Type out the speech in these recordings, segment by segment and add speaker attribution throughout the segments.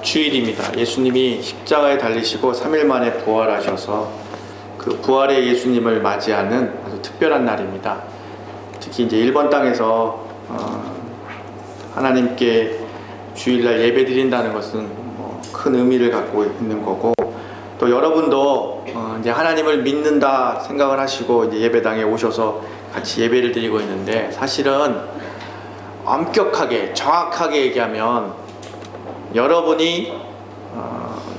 Speaker 1: 주일입니다. 예수님이 십자가에 달리시고 3일 만에 부활하셔서 그 부활의 예수님을 맞이하는 아주 특별한 날입니다. 특히 이제 일본 땅에서 하나님께 주일날 예배 드린다는 것은 큰 의미를 갖고 있는 거고, 또 여러분도 이제 하나님을 믿는다 생각을 하시고 이제 예배당에 오셔서 같이 예배를 드리고 있는데, 사실은 엄격하게 정확하게 얘기하면 여러분이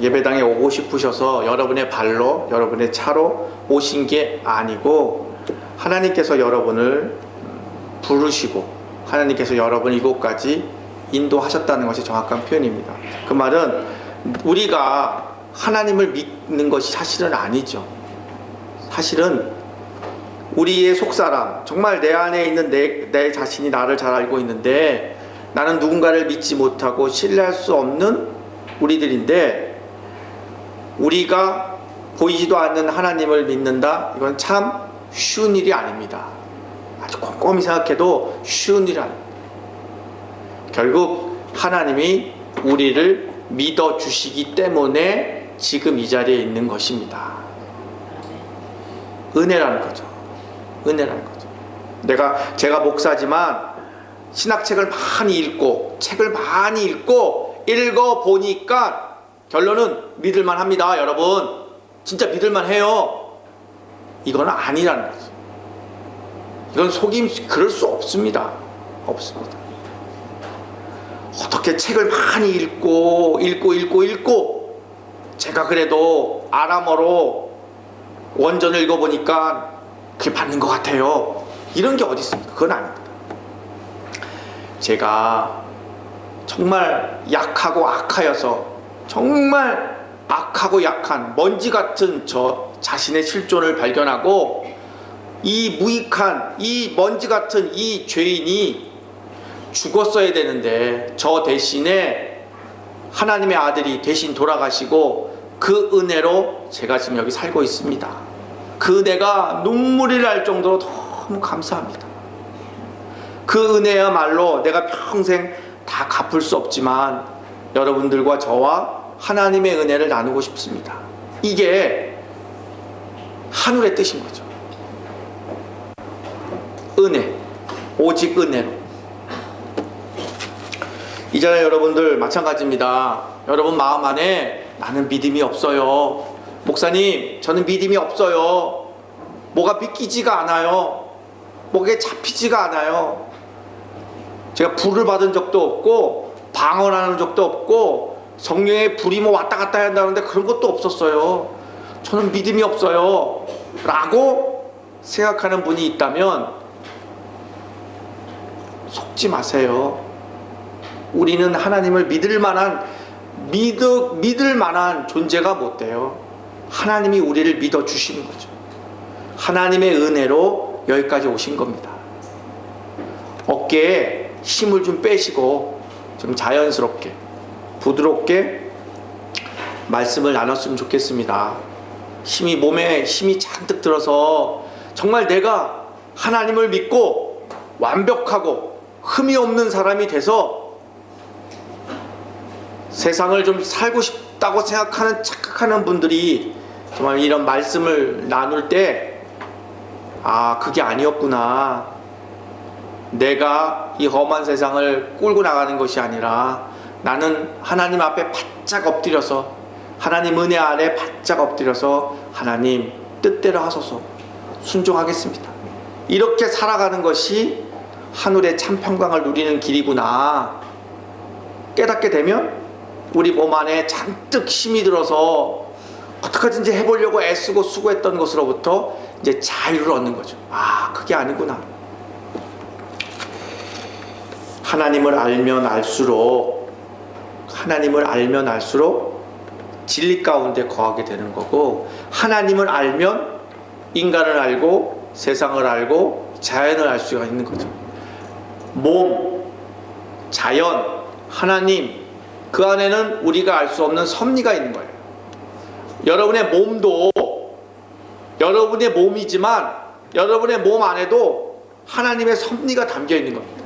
Speaker 1: 예배당에 오고 싶으셔서 여러분의 발로 여러분의 차로 오신 게 아니고, 하나님께서 여러분을 부르시고 하나님께서 여러분 이곳까지 인도하셨다는 것이 정확한 표현입니다. 그 말은 우리가 하나님을 믿는 것이 사실은 아니죠. 사실은 우리의 속사람, 정말 내 안에 있는 내 자신이 나를 잘 알고 있는데 나는 누군가를 믿지 못하고 신뢰할 수 없는 우리들인데, 우리가 보이지도 않는 하나님을 믿는다? 이건 참 쉬운 일이 아닙니다. 아주 꼼꼼히 생각해도 쉬운 일이 아닙니다. 결국 하나님이 우리를 믿어주시기 때문에 지금 이 자리에 있는 것입니다. 은혜라는 거죠. 은혜라는 거죠. 제가 목사지만 신학책을 많이 읽고 책을 많이 읽어보니까 결론은 믿을만 합니다. 여러분 진짜 믿을만 해요. 이건 아니라는 거죠. 이건 그럴 수 없습니다. 없습니다. 어떻게 책을 많이 읽고 제가 그래도 아람어로 원전을 읽어보니까 그게 맞는 것 같아요. 이런 게 어디 있습니까? 그건 아닙니다. 제가 정말 약하고 악하여서 정말 악하고 약한 먼지 같은 저 자신의 실존을 발견하고, 이 무익한 이 먼지 같은 이 죄인이 죽었어야 되는데 저 대신에 하나님의 아들이 대신 돌아가시고 그 은혜로 제가 지금 여기 살고 있습니다. 그 은혜가 눈물이 날 정도로 너무 감사합니다. 그 은혜야말로 내가 평생 다 갚을 수 없지만 여러분들과 저와 하나님의 은혜를 나누고 싶습니다. 이게 하늘의 뜻인 거죠. 은혜, 오직 은혜로. 이전에 여러분들 마찬가지입니다. 여러분 마음 안에 나는 믿음이 없어요. 목사님, 저는 믿음이 없어요. 뭐가 믿기지가 않아요. 뭐가 잡히지가 않아요. 제가 불을 받은 적도 없고 방언하는 적도 없고 성령의 불이 뭐 왔다 갔다 한다는데 그런 것도 없었어요. 저는 믿음이 없어요 라고 생각하는 분이 있다면 속지 마세요. 우리는 하나님을 믿을 만한 존재가 못 돼요. 하나님이 우리를 믿어주시는 거죠. 하나님의 은혜로 여기까지 오신 겁니다. 어깨에 힘을 좀 빼시고 좀 자연스럽게 부드럽게 말씀을 나눴으면 좋겠습니다. 몸에 힘이 잔뜩 들어서 정말 내가 하나님을 믿고 완벽하고 흠이 없는 사람이 돼서 세상을 좀 살고 싶다고 착각하는 분들이 정말 이런 말씀을 나눌 때, 그게 아니었구나. 내가 이 험한 세상을 끌고 나가는 것이 아니라 나는 하나님 앞에 바짝 엎드려서, 하나님 은혜 아래 바짝 엎드려서 하나님 뜻대로 하소서 순종하겠습니다. 이렇게 살아가는 것이 하늘의 참 평강을 누리는 길이구나 깨닫게 되면 우리 몸 안에 잔뜩 힘이 들어서 어떻게든지 해보려고 애쓰고 수고했던 것으로부터 이제 자유를 얻는 거죠. 그게 아니구나. 하나님을 알면 알수록 진리 가운데 거하게 되는 거고, 하나님을 알면 인간을 알고 세상을 알고 자연을 알 수가 있는 거죠. 몸, 자연, 하나님, 그 안에는 우리가 알 수 없는 섭리가 있는 거예요. 여러분의 몸도 여러분의 몸이지만 여러분의 몸 안에도 하나님의 섭리가 담겨 있는 겁니다.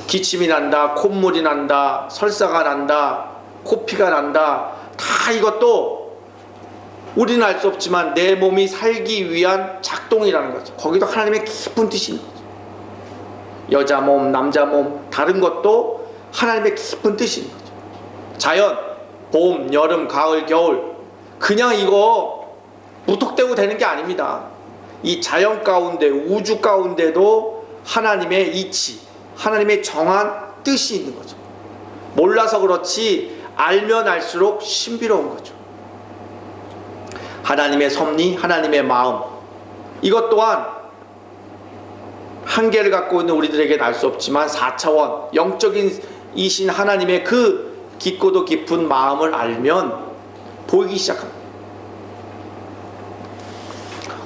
Speaker 1: 기침이 난다, 콧물이 난다, 설사가 난다, 코피가 난다. 다 이것도 우리는 알 수 없지만 내 몸이 살기 위한 작동이라는 거죠. 거기도 하나님의 깊은 뜻이 있는 거죠. 여자 몸, 남자 몸, 다른 것도 하나님의 깊은 뜻이 있는 거죠. 자연, 봄, 여름, 가을, 겨울, 그냥 이거 무턱대고 되는 게 아닙니다. 이 자연 가운데, 우주 가운데도 하나님의 이치, 하나님의 정한 뜻이 있는 거죠. 몰라서 그렇지 알면 알수록 신비로운 거죠. 하나님의 섭리, 하나님의 마음, 이것 또한 한계를 갖고 있는 우리들에게는 알 수 없지만 4차원 영적인 이신 하나님의 그 깊고도 깊은 마음을 알면 보이기 시작합니다.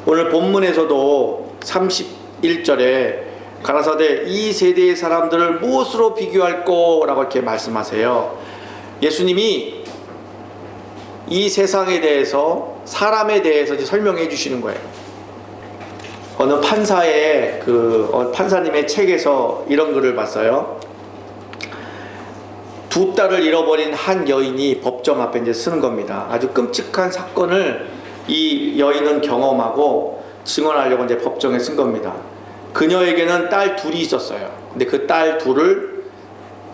Speaker 1: 오늘 본문에서도 31절에 가라사대 이 세대의 사람들을 무엇으로 비교할 거라고 이렇게 말씀하세요. 예수님이 이 세상에 대해서, 사람에 대해서 이제 설명해 주시는 거예요. 어느 판사의 판사님의 책에서 이런 글을 봤어요. 두 딸을 잃어버린 한 여인이 법정 앞에 이제 쓰는 겁니다. 아주 끔찍한 사건을 이 여인은 경험하고 증언하려고 이제 법정에 쓴 겁니다. 그녀에게는 딸 둘이 있었어요. 근데 그 딸 둘을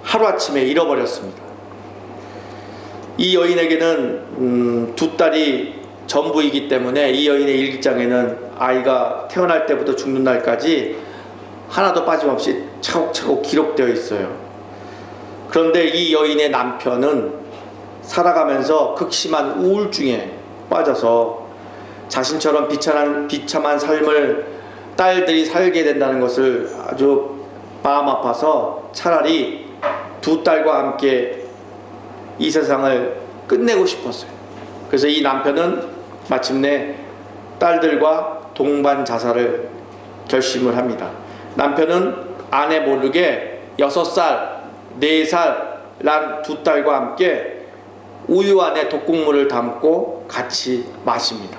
Speaker 1: 하루아침에 잃어버렸습니다. 이 여인에게는 두 딸이 전부이기 때문에 이 여인의 일기장에는 아이가 태어날 때부터 죽는 날까지 하나도 빠짐없이 차곡차곡 기록되어 있어요. 그런데 이 여인의 남편은 살아가면서 극심한 우울증에 빠져서 자신처럼 비참한 삶을 딸들이 살게 된다는 것을 아주 마음 아파서 차라리 두 딸과 함께 이 세상을 끝내고 싶었어요. 그래서 이 남편은 마침내 딸들과 동반 자살을 결심을 합니다. 남편은 아내 모르게 6살, 4살 난 두 딸과 함께 우유 안에 독국물을 담고 같이 마십니다.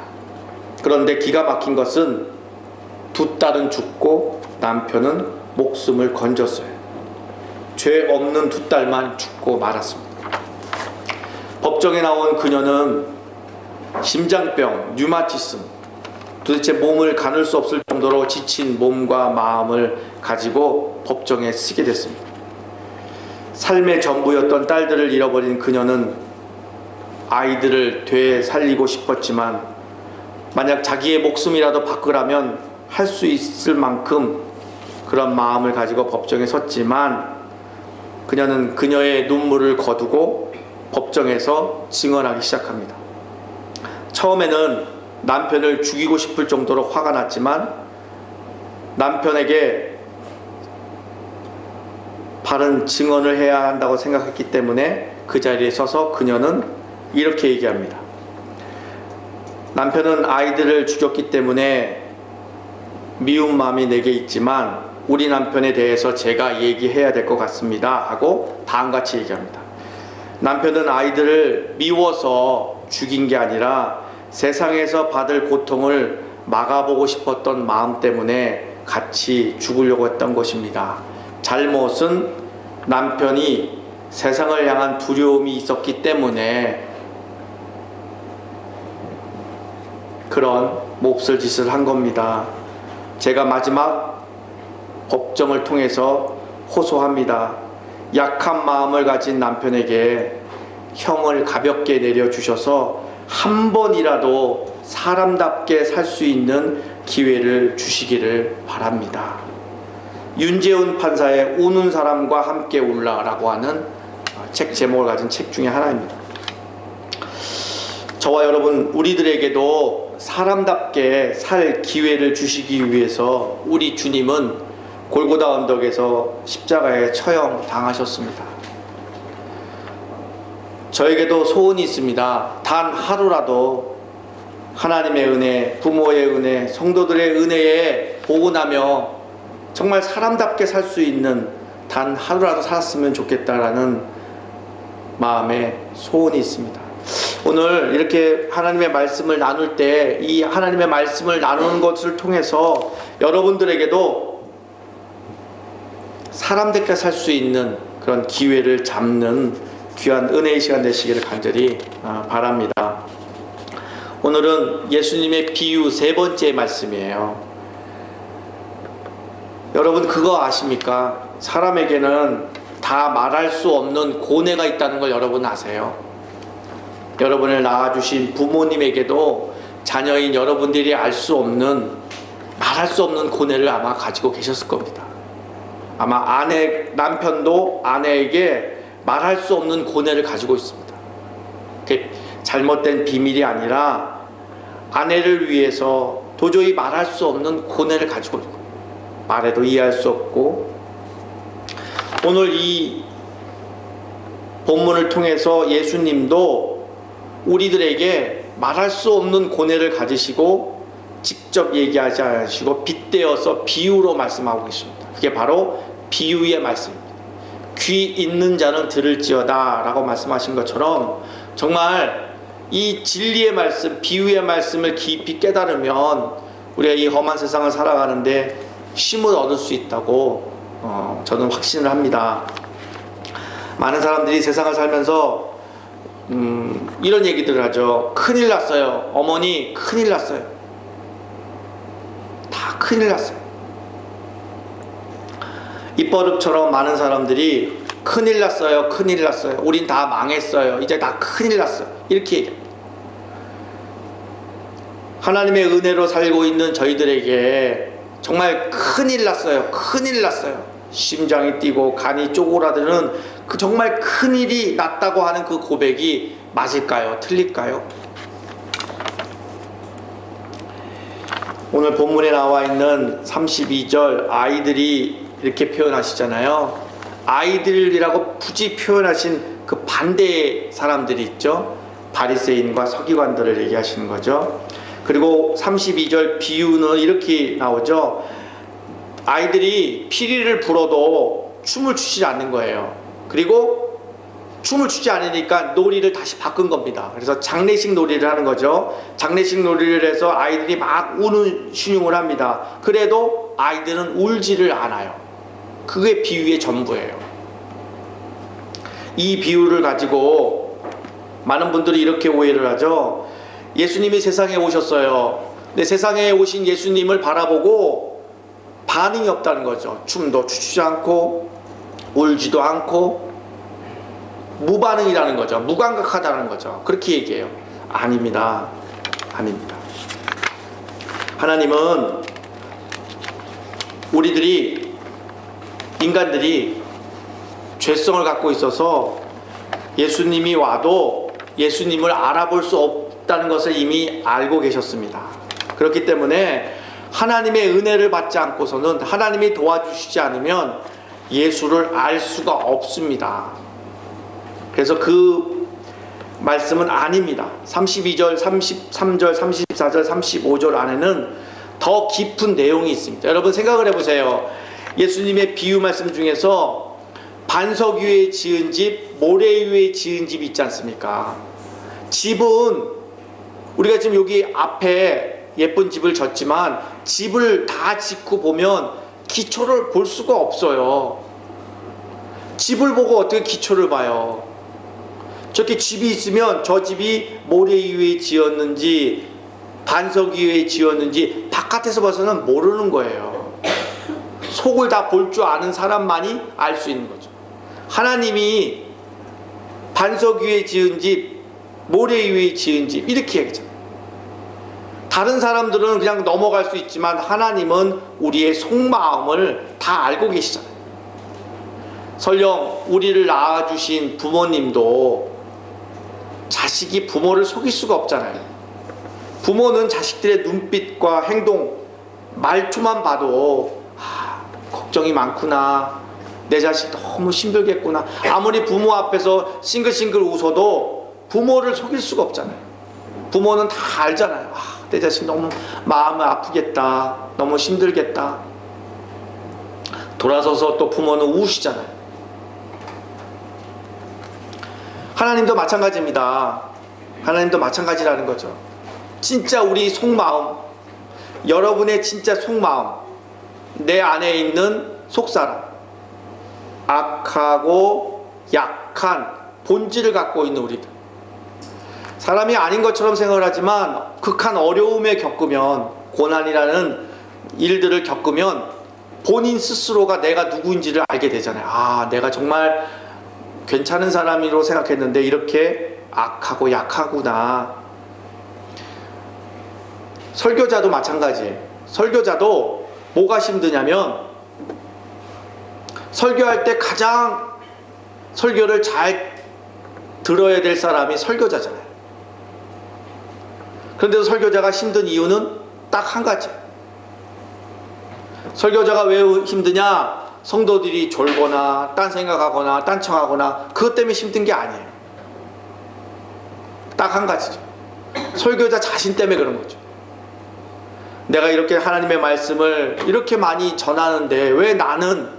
Speaker 1: 그런데 기가 막힌 것은 두 딸은 죽고 남편은 목숨을 건졌어요. 죄 없는 두 딸만 죽고 말았습니다. 법정에 나온 그녀는 심장병, 류마티즘, 도대체 몸을 가눌 수 없을 정도로 지친 몸과 마음을 가지고 법정에 서게 됐습니다. 삶의 전부였던 딸들을 잃어버린 그녀는 아이들을 되살리고 싶었지만 만약 자기의 목숨이라도 바꾸라면 할 수 있을 만큼 그런 마음을 가지고 법정에 섰지만 그녀는 그녀의 눈물을 거두고 법정에서 증언하기 시작합니다. 처음에는 남편을 죽이고 싶을 정도로 화가 났지만 남편에게 바른 증언을 해야 한다고 생각했기 때문에 그 자리에 서서 그녀는 이렇게 얘기합니다. 남편은 아이들을 죽였기 때문에 미운 마음이 내게 있지만 우리 남편에 대해서 제가 얘기해야 될 것 같습니다 하고 다음같이 얘기합니다. 남편은 아이들을 미워서 죽인 게 아니라 세상에서 받을 고통을 막아보고 싶었던 마음 때문에 같이 죽으려고 했던 것입니다. 잘못은 남편이 세상을 향한 두려움이 있었기 때문에 그런 몹쓸 짓을 한 겁니다. 제가 마지막 법정을 통해서 호소합니다. 약한 마음을 가진 남편에게 형을 가볍게 내려주셔서 한 번이라도 사람답게 살 수 있는 기회를 주시기를 바랍니다. 윤재훈 판사의 우는 사람과 함께 울라라고 하는 책 제목을 가진 책 중에 하나입니다. 저와 여러분 우리들에게도 사람답게 살 기회를 주시기 위해서 우리 주님은 골고다 언덕에서 십자가에 처형 당하셨습니다. 저에게도 소원이 있습니다. 단 하루라도 하나님의 은혜, 부모의 은혜, 성도들의 은혜에 보고나며 정말 사람답게 살 수 있는 단 하루라도 살았으면 좋겠다라는 마음에 소원이 있습니다. 오늘 이렇게 하나님의 말씀을 나눌 때 이 하나님의 말씀을 나누는 것을 통해서 여러분들에게도 사람답게 살 수 있는 그런 기회를 잡는 귀한 은혜의 시간 되시기를 간절히 바랍니다. 오늘은 예수님의 비유 세 번째 말씀이에요. 여러분 그거 아십니까? 사람에게는 다 말할 수 없는 고뇌가 있다는 걸 여러분 아세요? 여러분을 낳아주신 부모님에게도 자녀인 여러분들이 알 수 없는, 말할 수 없는 고뇌를 아마 가지고 계셨을 겁니다. 아마 남편도 아내에게 말할 수 없는 고뇌를 가지고 있습니다. 그게 잘못된 비밀이 아니라 아내를 위해서 도저히 말할 수 없는 고뇌를 가지고 있고, 말해도 이해할 수 없고, 오늘 이 본문을 통해서 예수님도 우리들에게 말할 수 없는 고뇌를 가지시고 직접 얘기하지 않으시고 빗대어서 비유로 말씀하고 계십니다. 그게 바로 비유의 말씀입니다. 귀 있는 자는 들을지어다 라고 말씀하신 것처럼 정말 이 진리의 말씀, 비유의 말씀을 깊이 깨달으면 우리가 이 험한 세상을 살아가는데 쉼을 얻을 수 있다고 저는 확신을 합니다. 많은 사람들이 세상을 살면서 이런 얘기들을 하죠. 큰일 났어요. 어머니 큰일 났어요. 다 큰일 났어요. 입버릇처럼 많은 사람들이 큰일 났어요. 큰일 났어요. 우린 다 망했어요. 이제 다 큰일 났어요. 이렇게 얘기합니다. 하나님의 은혜로 살고 있는 저희들에게 정말 큰일 났어요. 큰일 났어요. 심장이 뛰고 간이 쪼그라드는 그 정말 큰일이 났다고 하는 그 고백이 맞을까요? 틀릴까요? 오늘 본문에 나와 있는 32절 아이들이 이렇게 표현하시잖아요. 아이들이라고 굳이 표현하신 그 반대의 사람들이 있죠. 바리새인과 서기관들을 얘기하시는 거죠. 그리고 32절 비유는 이렇게 나오죠. 아이들이 피리를 불어도 춤을 추지 않는 거예요. 그리고 춤을 추지 않으니까 놀이를 다시 바꾼 겁니다. 그래서 장례식 놀이를 하는 거죠. 장례식 놀이를 해서 아이들이 막 우는 신용을 합니다. 그래도 아이들은 울지를 않아요. 그게 비유의 전부예요. 이 비유를 가지고 많은 분들이 이렇게 오해를 하죠. 예수님이 세상에 오셨어요. 근데 세상에 오신 예수님을 바라보고 반응이 없다는 거죠. 춤도 추지 않고 울지도 않고 무반응이라는 거죠. 무감각하다는 거죠. 그렇게 얘기해요. 아닙니다. 아닙니다. 하나님은 우리들이, 인간들이 죄성을 갖고 있어서 예수님이 와도 예수님을 알아볼 수 없다는 것을 이미 알고 계셨습니다. 그렇기 때문에 하나님의 은혜를 받지 않고서는, 하나님이 도와주시지 않으면 예수를 알 수가 없습니다. 그래서 그 말씀은 아닙니다. 32절, 33절, 34절, 35절 안에는 더 깊은 내용이 있습니다. 여러분 생각을 해보세요. 예수님의 비유 말씀 중에서 반석 위에 지은 집, 모래 위에 지은 집이 있지 않습니까? 집은 우리가 지금 여기 앞에 예쁜 집을 졌지만 집을 다 짓고 보면 기초를 볼 수가 없어요. 집을 보고 어떻게 기초를 봐요? 저렇게 집이 있으면 저 집이 모래 위에 지었는지 반석 위에 지었는지 바깥에서 봐서는 모르는 거예요. 속을 다 볼 줄 아는 사람만이 알 수 있는 거죠. 하나님이 반석 위에 지은 집, 모래 위에 지은 집 이렇게 얘기하잖아요. 다른 사람들은 그냥 넘어갈 수 있지만 하나님은 우리의 속마음을 다 알고 계시잖아요. 설령 우리를 낳아주신 부모님도 자식이 부모를 속일 수가 없잖아요. 부모는 자식들의 눈빛과 행동, 말투만 봐도 걱정이 많구나, 내 자식 너무 힘들겠구나. 아무리 부모 앞에서 싱글싱글 웃어도 부모를 속일 수가 없잖아요. 부모는 다 알잖아요. 내 자식 너무 마음이 아프겠다, 너무 힘들겠다. 돌아서서 또 부모는 우시잖아요. 하나님도 마찬가지입니다. 하나님도 마찬가지라는 거죠. 진짜 우리 속마음, 여러분의 진짜 속마음, 내 안에 있는 속사람, 악하고 약한 본질을 갖고 있는 우리들, 사람이 아닌 것처럼 생각을 하지만 극한 어려움에 겪으면, 고난이라는 일들을 겪으면 본인 스스로가 내가 누구인지를 알게 되잖아요. 아, 내가 정말 괜찮은 사람으로 생각했는데 이렇게 악하고 약하구나. 설교자도 마찬가지예요. 설교자도 뭐가 힘드냐면, 설교할 때 가장 설교를 잘 들어야 될 사람이 설교자잖아요. 그런데도 설교자가 힘든 이유는 딱 한 가지. 설교자가 왜 힘드냐? 성도들이 졸거나 딴 생각하거나 딴청하거나 그것 때문에 힘든 게 아니에요. 딱 한 가지죠. 설교자 자신 때문에 그런 거죠. 내가 이렇게 하나님의 말씀을 이렇게 많이 전하는데 왜 나는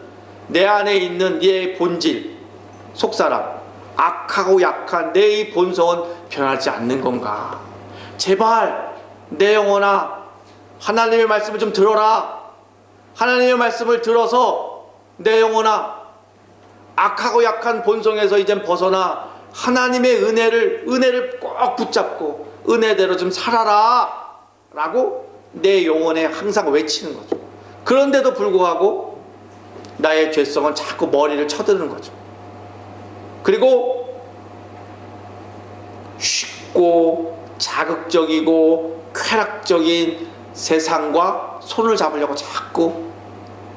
Speaker 1: 내 안에 있는 내 본질, 속사람, 악하고 약한 내 이 본성은 변하지 않는 건가? 제발 내 영혼아, 하나님의 말씀을 좀 들어라. 하나님의 말씀을 들어서 내 영혼아, 악하고 약한 본성에서 이젠 벗어나 하나님의 은혜를 꼭 붙잡고 은혜대로 좀 살아라 라고 내 영혼에 항상 외치는 거죠. 그런데도 불구하고 나의 죄성은 자꾸 머리를 쳐드는 거죠. 그리고 쉽고 자극적이고 쾌락적인 세상과 손을 잡으려고 자꾸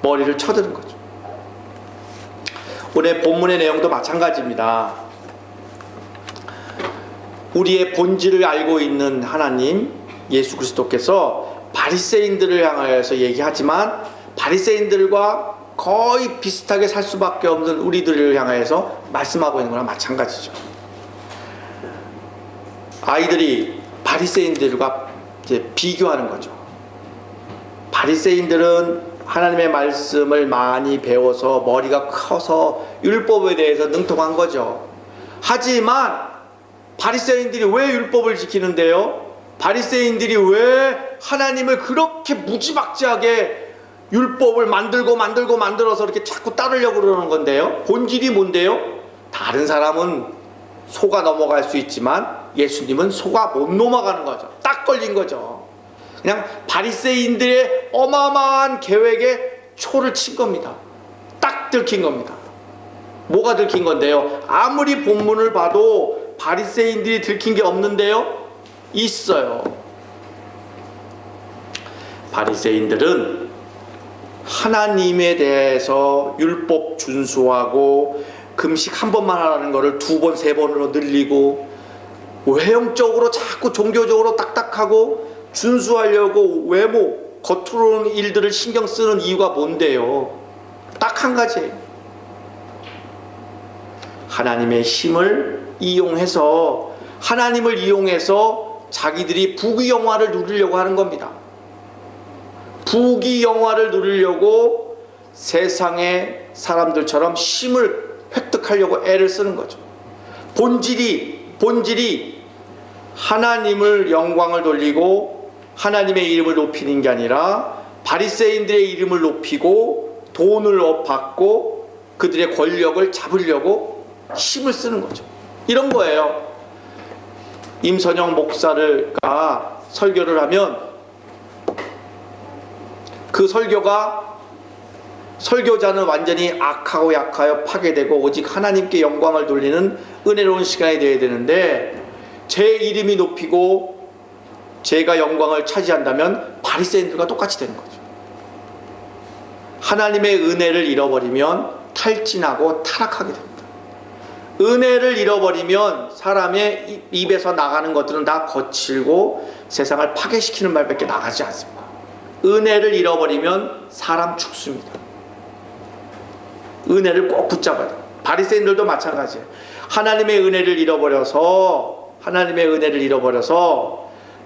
Speaker 1: 머리를 쳐드는 거죠. 오늘 본문의 내용도 마찬가지입니다. 우리의 본질을 알고 있는 하나님 예수 그리스도께서 바리새인들을 향하여서 얘기하지만 바리새인들과 거의 비슷하게 살 수밖에 없는 우리들을 향하여서 말씀하고 있는 거랑 마찬가지죠. 아이들이 바리새인들과 이제 비교하는 거죠. 바리새인들은 하나님의 말씀을 많이 배워서 머리가 커서 율법에 대해서 능통한 거죠. 하지만 바리새인들이 왜 율법을 지키는데요? 바리새인들이 왜 하나님을 그렇게 무지막지하게 율법을 만들어서 이렇게 자꾸 따르려고 그러는 건데요? 본질이 뭔데요? 다른 사람은 속아 넘어갈 수 있지만 예수님은 속아 못 넘어가는 거죠. 딱 걸린 거죠. 그냥 바리새인들의 어마어마한 계획에 초를 친 겁니다. 딱 들킨 겁니다. 뭐가 들킨 건데요? 아무리 본문을 봐도 바리새인들이 들킨 게 없는데요? 있어요. 바리새인들은 하나님에 대해서 율법 준수하고 금식 한 번만 하라는 거를 두 번, 세 번으로 늘리고 외형적으로 자꾸 종교적으로 딱딱하고 준수하려고 외모, 겉으로는 일들을 신경 쓰는 이유가 뭔데요? 딱 한 가지예요. 하나님의 힘을 이용해서, 하나님을 이용해서 자기들이 부귀영화를 누리려고 하는 겁니다. 부귀영화를 누리려고 세상의 사람들처럼 힘을 획득하려고 애를 쓰는 거죠. 본질이 하나님을 영광을 돌리고 하나님의 이름을 높이는 게 아니라 바리새인들의 이름을 높이고 돈을 받고 그들의 권력을 잡으려고 힘을 쓰는 거죠. 이런 거예요. 임선영 목사가 설교를 하면 그 설교자는 완전히 악하고 약하여 파괴되고 오직 하나님께 영광을 돌리는 은혜로운 시간이 되어야 되는데, 제 이름이 높이고 제가 영광을 차지한다면 바리새인들과 똑같이 되는 거죠. 하나님의 은혜를 잃어버리면 탈진하고 타락하게 됩니다. 은혜를 잃어버리면 사람의 입에서 나가는 것들은 다 거칠고 세상을 파괴시키는 말밖에 나가지 않습니다. 은혜를 잃어버리면 사람 죽습니다. 은혜를 꼭 붙잡아야 돼요. 바리새인들도 마찬가지예요. 하나님의 은혜를 잃어버려서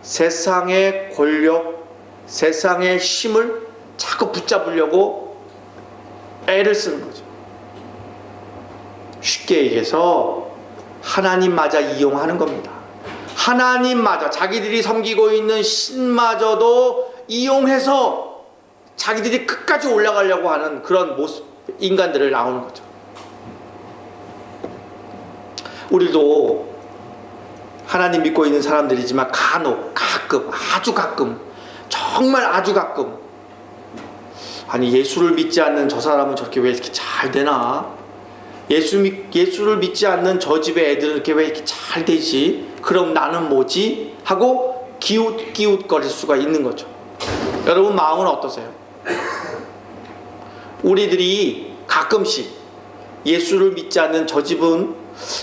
Speaker 1: 세상의 권력, 세상의 힘을 자꾸 붙잡으려고 애를 쓰는 거죠. 쉽게 얘기해서 하나님마저 이용하는 겁니다. 하나님마저, 자기들이 섬기고 있는 신마저도 이용해서 자기들이 끝까지 올라가려고 하는 그런 모습, 인간들을 나오는 거죠. 우리도 하나님 믿고 있는 사람들이지만 간혹, 가끔, 아주 가끔, 정말 아주 가끔, 아니 예수를 믿지 않는 저 사람은 저렇게 왜 이렇게 잘 되나? 예수를 믿지 않는 저 집의 애들은 이렇게 왜 이렇게 잘 되지? 그럼 나는 뭐지? 하고 기웃거릴 수가 있는 거죠. 여러분 마음은 어떠세요? 우리들이 가끔씩 예수를 믿지 않는 저 집은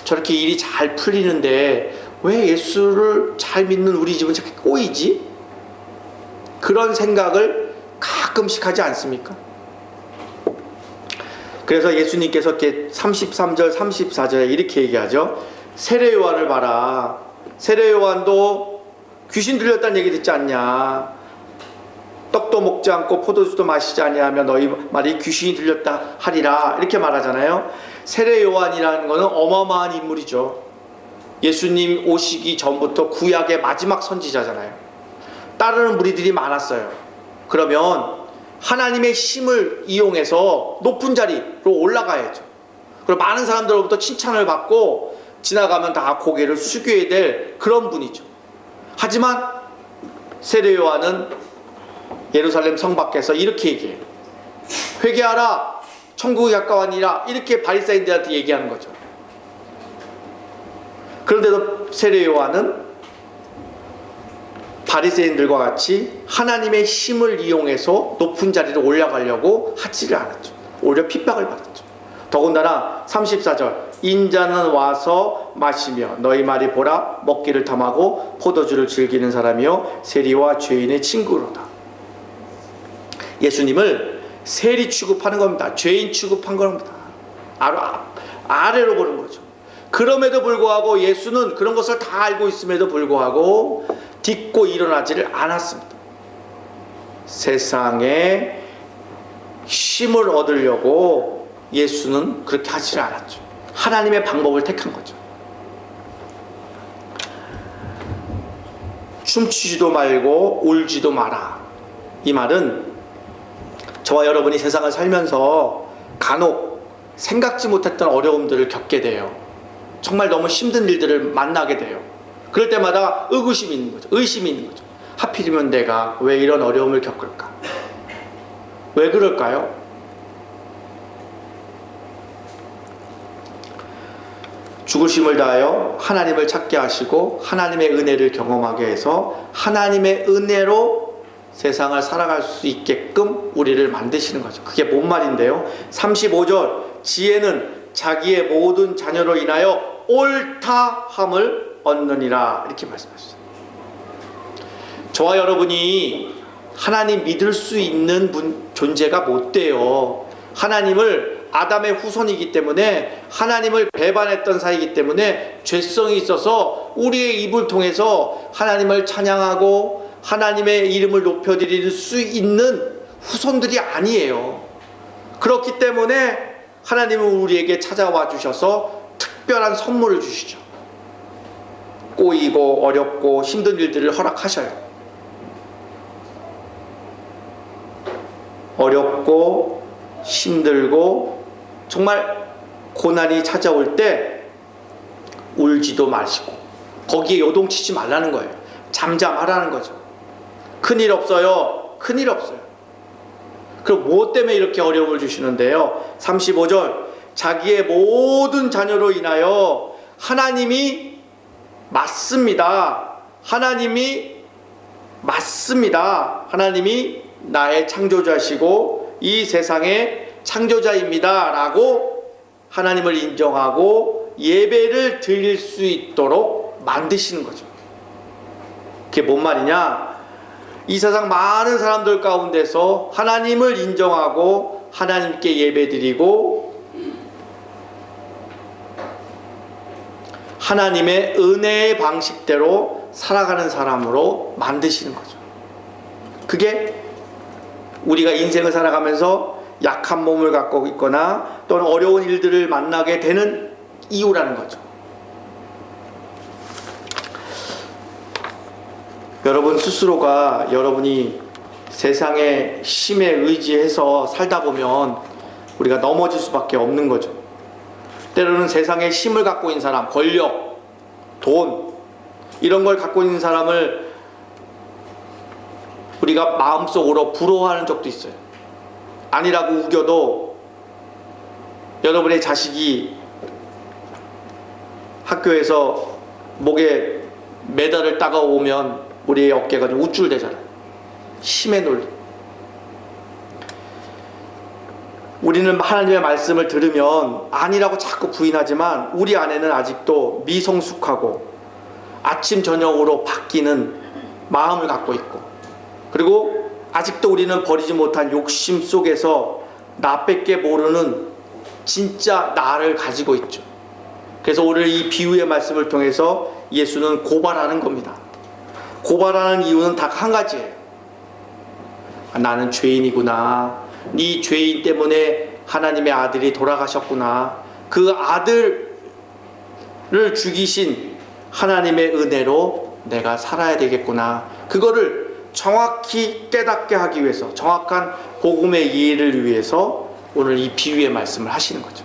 Speaker 1: 저렇게 일이 잘 풀리는데 왜 예수를 잘 믿는 우리 집은 저렇게 꼬이지? 그런 생각을 가끔씩 하지 않습니까? 그래서 예수님께서 이렇게 33절, 34절에 이렇게 얘기하죠. 세례 요한을 봐라. 세례 요한도 귀신 들렸다는 얘기 듣지 않냐? 떡도 먹지 않고 포도주도 마시지 아니하며 너희 말이 귀신이 들렸다 하리라. 이렇게 말하잖아요. 세례 요한이라는 것은 어마어마한 인물이죠. 예수님 오시기 전부터 구약의 마지막 선지자잖아요. 따르는 무리들이 많았어요. 그러면 하나님의 힘을 이용해서 높은 자리로 올라가야죠. 그리고 많은 사람들로부터 칭찬을 받고 지나가면 다 고개를 숙여야 될 그런 분이죠. 하지만 세례 요한은 예루살렘 성 밖에서 이렇게 얘기해요. 회개하라, 천국이 가까우니라. 이렇게 바리새인들한테 얘기하는 거죠. 그런데도 세례 요한은 바리새인들과 같이 하나님의 힘을 이용해서 높은 자리로 올라가려고 하지를 않았죠. 오히려 핍박을 받았죠. 더군다나 34절 인자는 와서 마시며 너희 말이 보라 먹기를 탐하고 포도주를 즐기는 사람이요 세리와 죄인의 친구로다. 예수님을 세리 취급하는 겁니다. 죄인 취급한 겁니다. 아래로 보는 거죠. 그럼에도 불구하고 예수는 그런 것을 다 알고 있음에도 불구하고 딛고 일어나지를 않았습니다. 세상에 힘을 얻으려고 예수는 그렇게 하지를 않았죠. 하나님의 방법을 택한 거죠. 춤추지도 말고 울지도 마라. 이 말은 저와 여러분이 세상을 살면서 간혹 생각지 못했던 어려움들을 겪게 돼요. 정말 너무 힘든 일들을 만나게 돼요. 그럴 때마다 의구심이 있는 거죠. 의심이 있는 거죠. 하필이면 내가 왜 이런 어려움을 겪을까? 왜 그럴까요? 죽으심을 다하여 하나님을 찾게 하시고 하나님의 은혜를 경험하게 해서 하나님의 은혜로 세상을 살아갈 수 있게끔 우리를 만드시는 거죠. 그게 뭔 말인데요? 35절 지혜는 자기의 모든 자녀로 인하여 옳다함을 얻느니라 이렇게 말씀하셨어요. 저와 여러분이 하나님 믿을 수 있는 존재가 못 돼요. 하나님을 아담의 후손이기 때문에 하나님을 배반했던 사이이기 때문에 죄성이 있어서 우리의 입을 통해서 하나님을 찬양하고 하나님의 이름을 높여드릴 수 있는 후손들이 아니에요. 그렇기 때문에 하나님은 우리에게 찾아와 주셔서 특별한 선물을 주시죠. 꼬이고 어렵고 힘든 일들을 허락하셔요. 어렵고 힘들고 정말 고난이 찾아올 때 울지도 마시고 거기에 요동치지 말라는 거예요. 잠잠하라는 거죠. 큰일 없어요. 큰일 없어요. 그럼 무엇 때문에 이렇게 어려움을 주시는데요? 35절 자기의 모든 자녀로 인하여 하나님이 맞습니다. 하나님이 맞습니다. 하나님이 나의 창조자시고 이 세상의 창조자입니다 라고 하나님을 인정하고 예배를 드릴 수 있도록 만드시는 거죠. 그게 뭔 말이냐? 이 세상 많은 사람들 가운데서 하나님을 인정하고 하나님께 예배드리고 하나님의 은혜의 방식대로 살아가는 사람으로 만드시는 거죠. 그게 우리가 인생을 살아가면서 약한 몸을 갖고 있거나 또는 어려운 일들을 만나게 되는 이유라는 거죠. 여러분 스스로가 여러분이 세상의 힘에 의지해서 살다 보면 우리가 넘어질 수밖에 없는 거죠. 때로는 세상에 힘을 갖고 있는 사람, 권력, 돈, 이런 걸 갖고 있는 사람을 우리가 마음속으로 부러워하는 적도 있어요. 아니라고 우겨도 여러분의 자식이 학교에서 목에 메달을 따가오면 우리의 어깨가 좀 우쭐대잖아요. 힘에 놀리. 우리는 하나님의 말씀을 들으면 아니라고 자꾸 부인하지만 우리 안에는 아직도 미성숙하고 아침 저녁으로 바뀌는 마음을 갖고 있고, 그리고 아직도 우리는 버리지 못한 욕심 속에서 나밖에 모르는 진짜 나를 가지고 있죠. 그래서 오늘 이 비유의 말씀을 통해서 예수는 고발하는 겁니다. 고발하는 이유는 딱 한 가지예요. 나는 죄인이구나. 네 죄인 때문에 하나님의 아들이 돌아가셨구나. 그 아들을 죽이신 하나님의 은혜로 내가 살아야 되겠구나. 그거를 정확히 깨닫게 하기 위해서, 정확한 복음의 이해를 위해서 오늘 이 비유의 말씀을 하시는 거죠.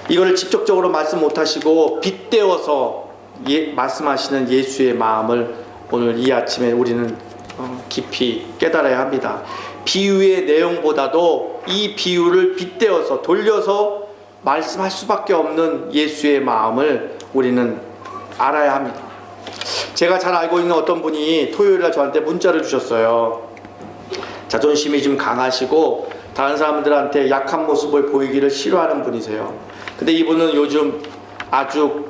Speaker 1: 이거를 직접적으로 말씀 못하시고 빗대어서 말씀하시는 예수의 마음을 오늘 이 아침에 우리는 깊이 깨달아야 합니다. 비유의 내용보다도 이 비유를 빗대어서 돌려서 말씀할 수밖에 없는 예수의 마음을 우리는 알아야 합니다. 제가 잘 알고 있는 어떤 분이 토요일날 저한테 문자를 주셨어요. 자존심이 좀 강하시고 다른 사람들한테 약한 모습을 보이기를 싫어하는 분이세요. 근데 이분은 요즘 아주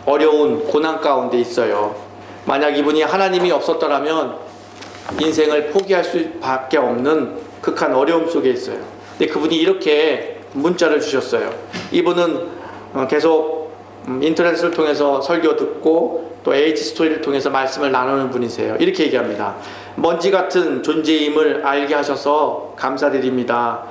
Speaker 1: 어려운 고난 가운데 있어요. 만약 이분이 하나님이 없었더라면 인생을 포기할 수밖에 없는 극한 어려움 속에 있어요. 근데 그분이 이렇게 문자를 주셨어요. 이분은 계속 인터넷을 통해서 설교 듣고 또 H스토리를 통해서 말씀을 나누는 분이세요. 이렇게 얘기합니다. 먼지 같은 존재임을 알게 하셔서 감사드립니다.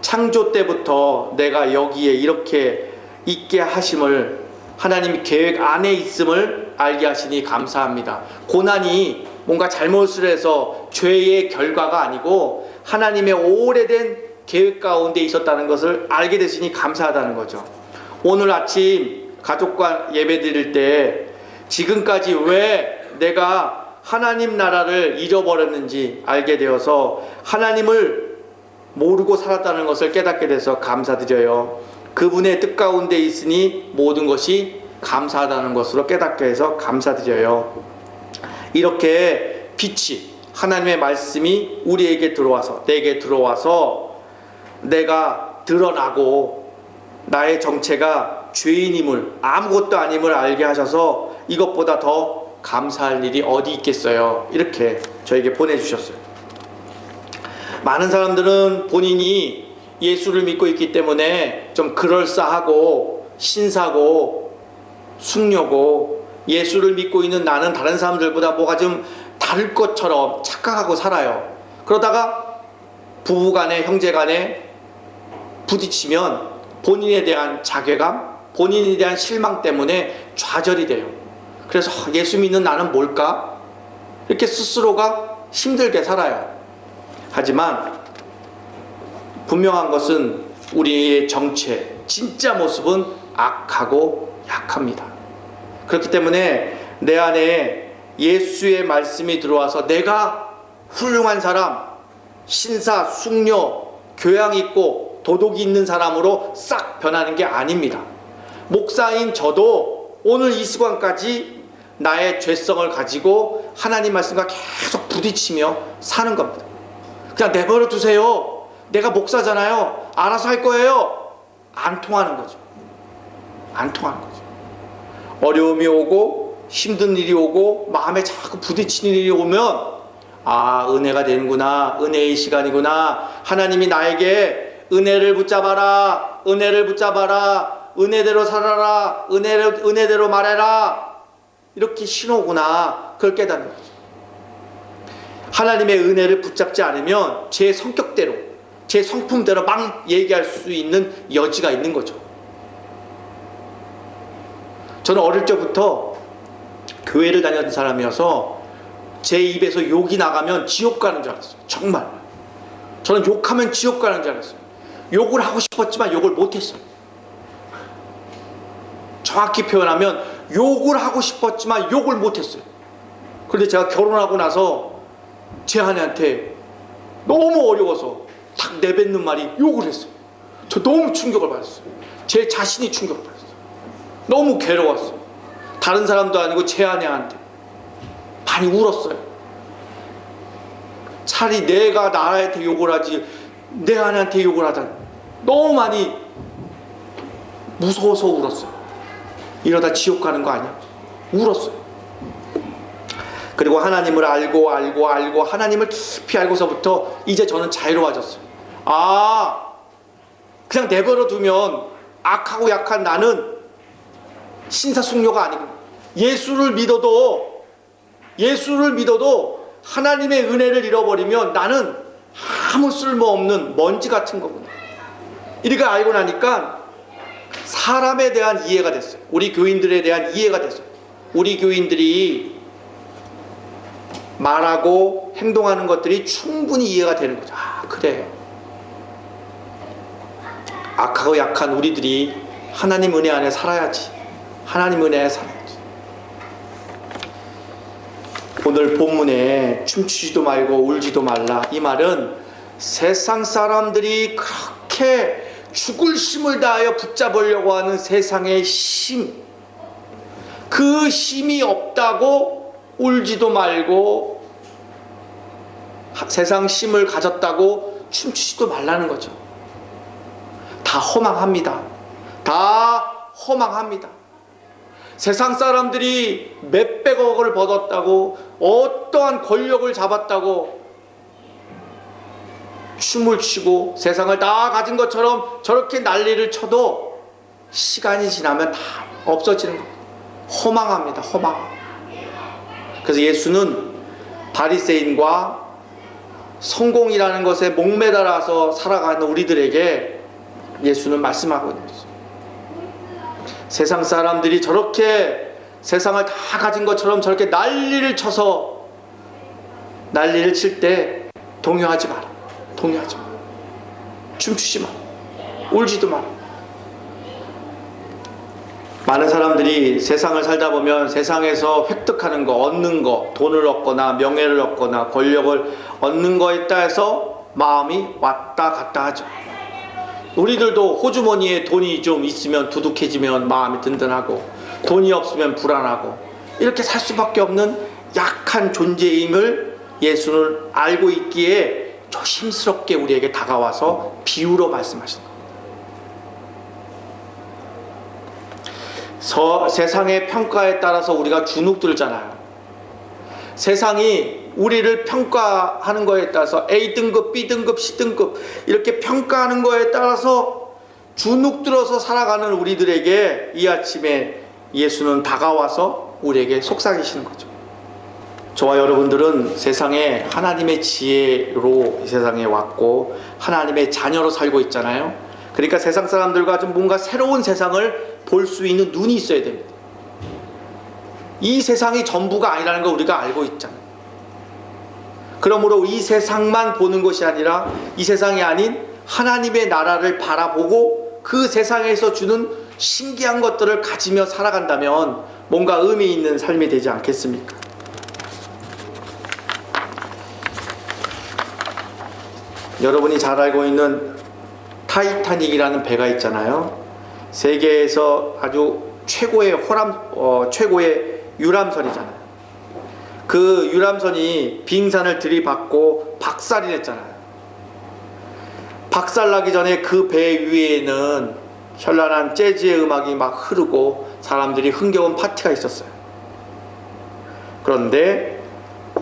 Speaker 1: 창조 때부터 내가 여기에 이렇게 있게 하심을, 하나님이 계획 안에 있음을 알게 하시니 감사합니다. 고난이 뭔가 잘못을 해서 죄의 결과가 아니고 하나님의 오래된 계획 가운데 있었다는 것을 알게 되시니 감사하다는 거죠. 오늘 아침 가족과 예배 드릴 때 지금까지 왜 내가 하나님 나라를 잃어버렸는지 알게 되어서 하나님을 모르고 살았다는 것을 깨닫게 돼서 감사드려요. 그분의 뜻 가운데 있으니 모든 것이 감사하다는 것으로 깨닫게 해서 감사드려요. 이렇게 빛이, 하나님의 말씀이 우리에게 들어와서, 내게 들어와서 내가 드러나고 나의 정체가 죄인임을, 아무것도 아님을 알게 하셔서 이것보다 더 감사할 일이 어디 있겠어요. 이렇게 저에게 보내주셨어요. 많은 사람들은 본인이 예수를 믿고 있기 때문에 좀 그럴싸하고 신사고 숙녀고 예수를 믿고 있는 나는 다른 사람들보다 뭐가 좀 다를 것처럼 착각하고 살아요. 그러다가 부부간에, 형제간에 부딪히면 본인에 대한 자괴감, 본인에 대한 실망 때문에 좌절이 돼요. 그래서 예수 믿는 나는 뭘까? 이렇게 스스로가 힘들게 살아요. 하지만 분명한 것은 우리의 정체, 진짜 모습은 악하고 약합니다. 그렇기 때문에 내 안에 예수의 말씀이 들어와서 내가 훌륭한 사람, 신사, 숙녀, 교양 있고 도덕이 있는 사람으로 싹 변하는 게 아닙니다. 목사인 저도 오늘 이 시간까지 나의 죄성을 가지고 하나님 말씀과 계속 부딪히며 사는 겁니다. 그냥 내버려 두세요. 내가 목사잖아요. 알아서 할 거예요. 안 통하는 거죠. 안 통하는 거죠. 어려움이 오고 힘든 일이 오고 마음에 자꾸 부딪히는 일이 오면 아, 은혜가 되는구나. 은혜의 시간이구나. 하나님이 나에게 은혜를 붙잡아라. 은혜를 붙잡아라. 은혜대로 살아라. 은혜대로 말해라. 이렇게 신호구나. 그걸 깨닫는 거죠. 하나님의 은혜를 붙잡지 않으면 제 성격대로, 제 성품대로 막 얘기할 수 있는 여지가 있는 거죠. 저는 어릴 적부터 교회를 다녔던 사람이어서 제 입에서 욕이 나가면 지옥 가는 줄 알았어요. 정말. 저는 욕하면 지옥 가는 줄 알았어요. 욕을 하고 싶었지만 욕을 못했어요. 정확히 표현하면 욕을 하고 싶었지만 욕을 못했어요. 그런데 제가 결혼하고 나서 제 아내한테 너무 어려워서 딱 내뱉는 말이 욕을 했어요. 저 너무 충격을 받았어요. 제 자신이 충격을 받았어요. 너무 괴로웠어요. 다른 사람도 아니고 제 아내한테 많이 울었어요. 차라리 내가 나한테 욕을 하지 내 아내한테 욕을 하다니 너무 많이 무서워서 울었어요. 이러다 지옥 가는 거 아니야? 울었어요. 그리고 하나님을 알고 하나님을 깊이 알고서부터 이제 저는 자유로워졌어요. 그냥 내버려 두면 악하고 약한 나는 신사숙녀가 아니고 예수를 믿어도 하나님의 은혜를 잃어버리면 나는 아무 쓸모없는 먼지 같은 거구나. 이렇게 알고 나니까 사람에 대한 이해가 됐어요. 우리 교인들에 대한 이해가 됐어요. 우리 교인들이 말하고 행동하는 것들이 충분히 이해가 되는 거죠. 그래. 악하고 약한 우리들이 하나님 은혜 안에 살아야지. 하나님 은혜에 살아야지. 오늘 본문에 춤추지도 말고 울지도 말라, 이 말은 세상 사람들이 그렇게 죽을 힘을 다하여 붙잡으려고 하는 세상의 힘, 그 힘이 없다고 울지도 말고 세상 힘을 가졌다고 춤추지도 말라는 거죠. 다 허망합니다. 다 허망합니다. 세상 사람들이 몇백억을 벌었다고, 어떠한 권력을 잡았다고 춤을 추고 세상을 다 가진 것처럼 저렇게 난리를 쳐도 시간이 지나면 다 없어지는 겁니다. 허망합니다. 허망. 그래서 예수는 바리새인과 성공이라는 것에 목매달아서 살아가는 우리들에게 예수는 말씀하고 있는 거죠. 세상 사람들이 저렇게 세상을 다 가진 것처럼 저렇게 난리를 쳐서 난리를 칠 때 동요하지 마라. 동요하지 마라. 춤추지 마라. 울지도 마라. 많은 사람들이 세상을 살다 보면 세상에서 획득하는 거, 얻는 거, 돈을 얻거나 명예를 얻거나 권력을 얻는 거에 따라서 마음이 왔다 갔다 하죠. 우리들도 호주머니에 돈이 좀 있으면 두둑해지면 마음이 든든하고, 돈이 없으면 불안하고, 이렇게 살 수밖에 없는 약한 존재임을 예수는 알고 있기에 조심스럽게 우리에게 다가와서 비유로 말씀하시는 겁니다. 세상의 평가에 따라서 우리가 주눅들잖아요. 세상이 우리를 평가하는 거에 따라서 A등급, B등급, C등급 이렇게 평가하는 거에 따라서 주눅들어서 살아가는 우리들에게 이 아침에 예수는 다가와서 우리에게 속삭이시는 거죠. 저와 여러분들은 세상에 하나님의 지혜로 이 세상에 왔고 하나님의 자녀로 살고 있잖아요. 그러니까 세상 사람들과 좀 뭔가 새로운 세상을 볼 수 있는 눈이 있어야 됩니다. 이 세상이 전부가 아니라는 걸 우리가 알고 있잖아요. 그러므로 이 세상만 보는 것이 아니라 이 세상이 아닌 하나님의 나라를 바라보고 그 세상에서 주는 신기한 것들을 가지며 살아간다면 뭔가 의미 있는 삶이 되지 않겠습니까? 여러분이 잘 알고 있는 타이타닉이라는 배가 있잖아요. 세계에서 아주 최고의 유람선이잖아요. 그 유람선이 빙산을 들이받고 박살이 냈잖아요. 박살나기 전에 그 배 위에는 현란한 재즈의 음악이 막 흐르고 사람들이 흥겨운 파티가 있었어요. 그런데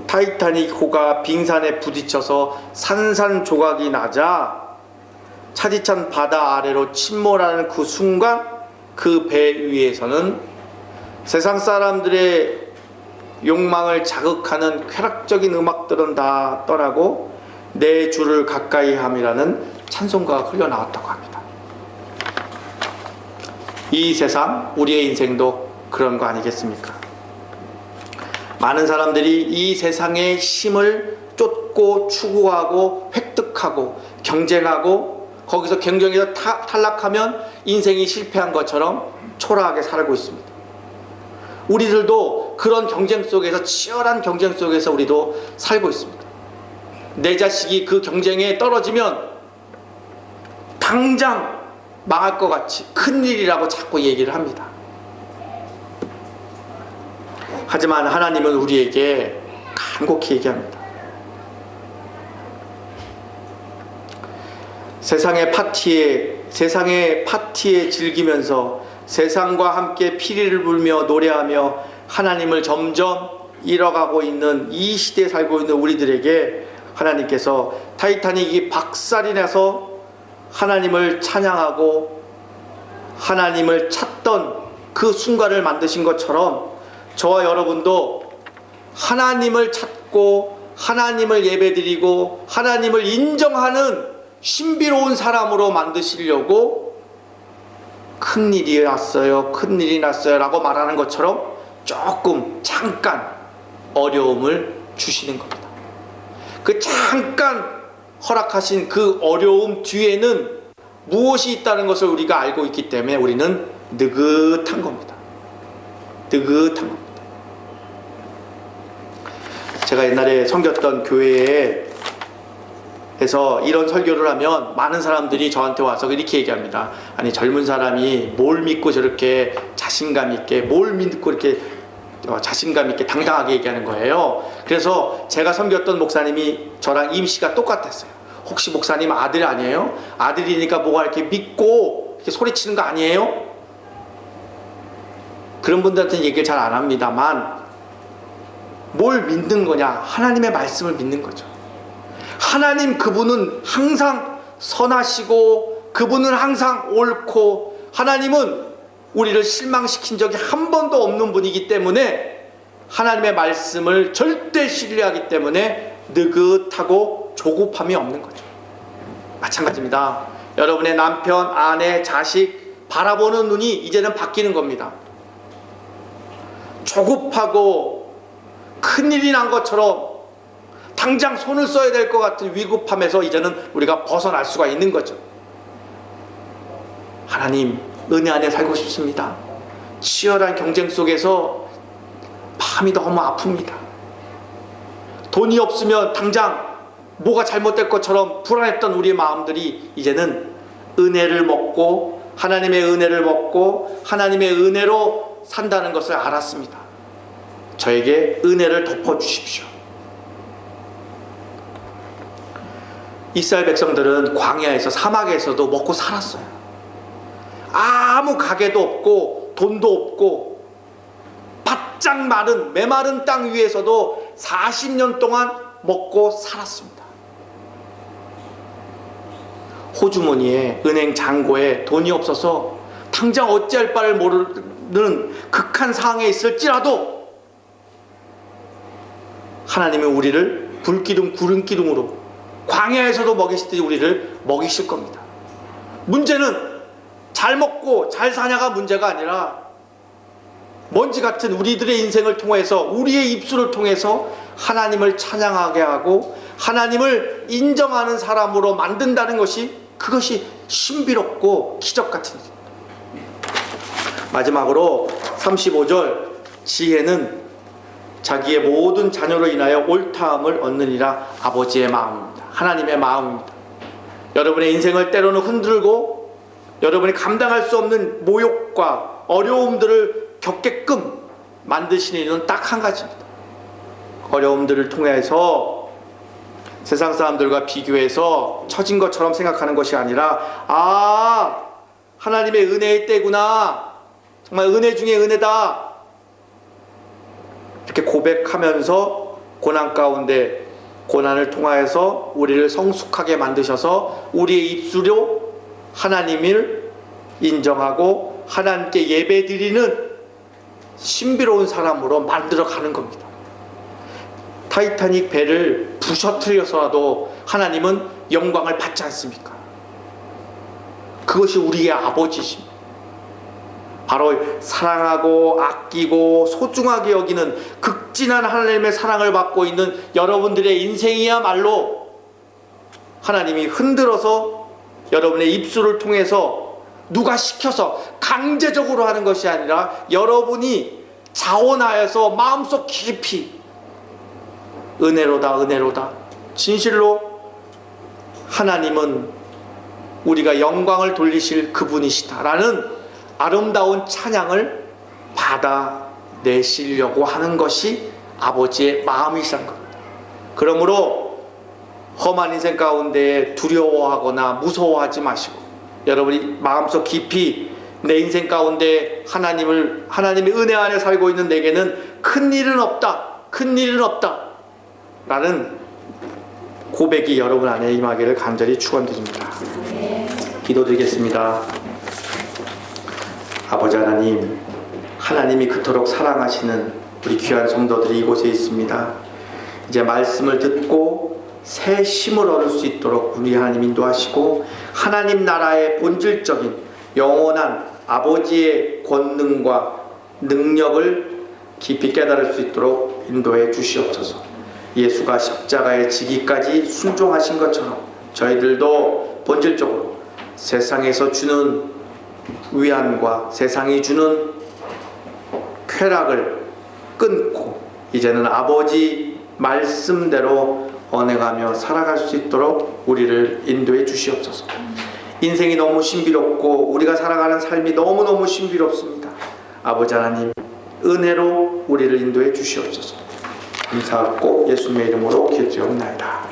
Speaker 1: 타이타닉호가 빙산에 부딪혀서 산산조각이 나자 차디찬 바다 아래로 침몰하는 그 순간 그 배 위에서는 세상 사람들의 욕망을 자극하는 쾌락적인 음악들은 다 떠나고 내 주를 가까이 함이라는 찬송가가 흘러나왔다고 합니다. 이 세상, 우리의 인생도 그런 거 아니겠습니까? 많은 사람들이 이 세상의 힘을 쫓고 추구하고 획득하고 경쟁하고 거기서 경쟁에서 탈락하면 인생이 실패한 것처럼 초라하게 살고 있습니다. 우리들도 그런 경쟁 속에서, 치열한 경쟁 속에서 우리도 살고 있습니다. 내 자식이 그 경쟁에 떨어지면 당장 망할 것 같이 큰일이라고 자꾸 얘기를 합니다. 하지만 하나님은 우리에게 간곡히 얘기합니다. 세상의 파티에 즐기면서 세상과 함께 피리를 불며 노래하며 하나님을 점점 잃어가고 있는 이 시대에 살고 있는 우리들에게 하나님께서 타이타닉이 박살이 나서 하나님을 찬양하고 하나님을 찾던 그 순간을 만드신 것처럼 저와 여러분도 하나님을 찾고 하나님을 예배드리고 하나님을 인정하는 신비로운 사람으로 만드시려고 큰일이 났어요, 큰일이 났어요 라고 말하는 것처럼 조금 잠깐 어려움을 주시는 겁니다. 그 잠깐 허락하신 그 어려움 뒤에는 무엇이 있다는 것을 우리가 알고 있기 때문에 우리는 느긋한 겁니다. 느긋한 겁니다. 제가 옛날에 섬겼던 교회에서 이런 설교를 하면 많은 사람들이 저한테 와서 이렇게 얘기합니다. 아니, 젊은 사람이 뭘 믿고 저렇게 자신감 있게, 뭘 믿고 이렇게 자신감 있게 당당하게 얘기하는 거예요. 그래서 제가 섬겼던 목사님이 저랑 임시가 똑같았어요. 혹시 목사님 아들 아니에요? 아들이니까 뭐가 이렇게 믿고 이렇게 소리치는 거 아니에요? 그런 분들한테는 얘기를 잘 안 합니다만, 뭘 믿는 거냐? 하나님의 말씀을 믿는 거죠. 하나님, 그분은 항상 선하시고 그분은 항상 옳고 하나님은 우리를 실망시킨 적이 한 번도 없는 분이기 때문에 하나님의 말씀을 절대 신뢰하기 때문에 느긋하고 조급함이 없는 거죠. 마찬가지입니다. 여러분의 남편, 아내, 자식 바라보는 눈이 이제는 바뀌는 겁니다. 조급하고 큰일이 난 것처럼 당장 손을 써야 될 것 같은 위급함에서 이제는 우리가 벗어날 수가 있는 거죠. 하나님, 은혜 안에 살고 싶습니다. 치열한 경쟁 속에서 마음이 너무 아픕니다. 돈이 없으면 당장 뭐가 잘못될 것처럼 불안했던 우리의 마음들이 이제는 은혜를 먹고 하나님의 은혜를 먹고 하나님의 은혜로 산다는 것을 알았습니다. 저에게 은혜를 덮어주십시오. 이스라엘 백성들은 광야에서, 사막에서도 먹고 살았어요. 아무 가게도 없고 돈도 없고 바짝 마른 메마른 땅 위에서도 40년 동안 먹고 살았습니다. 호주머니에, 은행 잔고에 돈이 없어서 당장 어찌할 바를 모르는 극한 상황에 있을지라도 하나님은 우리를 불기둥 구름기둥으로 광야에서도 먹이시듯이 우리를 먹이실 겁니다. 문제는 잘 먹고 잘 사냐가 문제가 아니라 먼지 같은 우리들의 인생을 통해서, 우리의 입술을 통해서 하나님을 찬양하게 하고 하나님을 인정하는 사람으로 만든다는 것이, 그것이 신비롭고 기적 같은 일입니다. 마지막으로 35절, 지혜는 자기의 모든 자녀로 인하여 옳다함을 얻느니라. 아버지의 마음입니다. 하나님의 마음입니다. 여러분의 인생을 때로는 흔들고 여러분이 감당할 수 없는 모욕과 어려움들을 겪게끔 만드시는 일은 딱 한 가지입니다. 어려움들을 통해서 세상 사람들과 비교해서 처진 것처럼 생각하는 것이 아니라, 아, 하나님의 은혜의 때구나, 정말 은혜 중에 은혜다, 이렇게 고백하면서 고난 가운데, 고난을 통하여서 우리를 성숙하게 만드셔서 우리의 입술로 하나님을 인정하고 하나님께 예배드리는 신비로운 사람으로 만들어가는 겁니다. 타이타닉 배를 부셔뜨려서라도 하나님은 영광을 받지 않습니까? 그것이 우리의 아버지십니다. 바로 사랑하고 아끼고 소중하게 여기는 극진한 하나님의 사랑을 받고 있는 여러분들의 인생이야말로 하나님이 흔들어서 여러분의 입술을 통해서 누가 시켜서 강제적으로 하는 것이 아니라 여러분이 자원하여서 마음속 깊이 은혜로다 은혜로다, 진실로 하나님은 우리가 영광을 돌리실 그분이시다 라는 아름다운 찬양을 받아내시려고 하는 것이 아버지의 마음이시라는 것. 그러므로 험한 인생 가운데 두려워하거나 무서워하지 마시고, 여러분이 마음속 깊이 내 인생 가운데 하나님의 은혜 안에 살고 있는 내게는 큰 일은 없다, 큰 일은 없다 라는 고백이 여러분 안에 임하기를 간절히 축원드립니다. 기도드리겠습니다. 아버지 하나님, 하나님이 그토록 사랑하시는 우리 귀한 성도들이 이곳에 있습니다. 이제 말씀을 듣고 새 힘을 얻을 수 있도록 우리 하나님 인도하시고, 하나님 나라의 본질적인 영원한 아버지의 권능과 능력을 깊이 깨달을 수 있도록 인도해 주시옵소서. 예수가 십자가에 지기까지 순종하신 것처럼 저희들도 본질적으로 세상에서 주는 위안과 세상이 주는 쾌락을 끊고 이제는 아버지 말씀대로 언행하며 살아갈 수 있도록 우리를 인도해 주시옵소서. 인생이 너무 신비롭고 우리가 살아가는 삶이 너무너무 신비롭습니다. 아버지 하나님, 은혜로 우리를 인도해 주시옵소서. 감사하고 예수님의 이름으로 기도드리옵나이다.